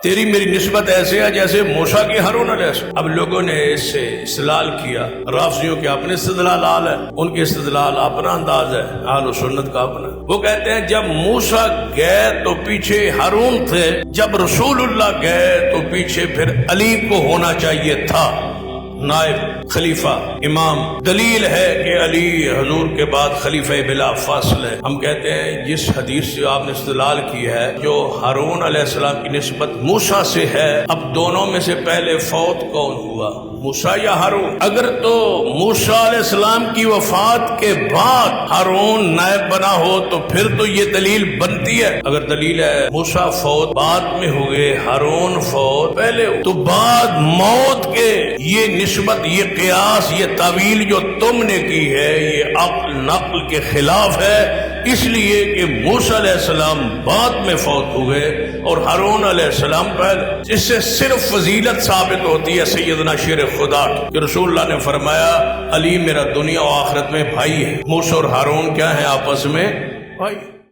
تیری میری نسبت ایسے ہے جیسے موسیٰ کی ہارون علیہ السلام۔ اب لوگوں نے اس سے استدلال کیا، رافضیوں کے اپنے استدلال ہے، ان کے استدلال اپنا انداز ہے، اہل سنت کا اپنا۔ وہ کہتے ہیں جب موسیٰ گئے تو پیچھے ہارون تھے، جب رسول اللہ گئے تو پیچھے پھر علی کو ہونا چاہیے تھا، نائب خلیفہ امام۔ دلیل ہے کہ علی حضور کے بعد خلیفہ بلا فاصل ہے۔ ہم کہتے ہیں جس حدیث سے آپ نے استدلال کی ہے جو ہارون علیہ السلام کی نسبت موسیٰ سے ہے، اب دونوں میں سے پہلے فوت کون ہوا، موسیٰ یا ہارون؟ اگر تو موسیٰ علیہ السلام کی وفات کے بعد ہارون نائب بنا ہو تو پھر تو یہ دلیل بنتی ہے۔ اگر دلیل ہے موسیٰ فوت بعد میں ہوئے، ہارون فوت پہلے ہوئے، تو بعد موت کے یہ نسبت، یہ قیاس، یہ تعویل جو تم نے کی ہے یہ عقل نقل کے خلاف ہے، اس لیے کہ موسیٰ علیہ السلام بعد میں فوت ہوئے اور ہارون علیہ السلام پہلے۔ اس سے صرف فضیلت ثابت ہوتی ہے سیدنا شیر خدا کہ رسول اللہ نے فرمایا علی میرا دنیا و آخرت میں بھائی ہے، موسیٰ اور ہارون کیا ہیں آپس میں؟ بھائی۔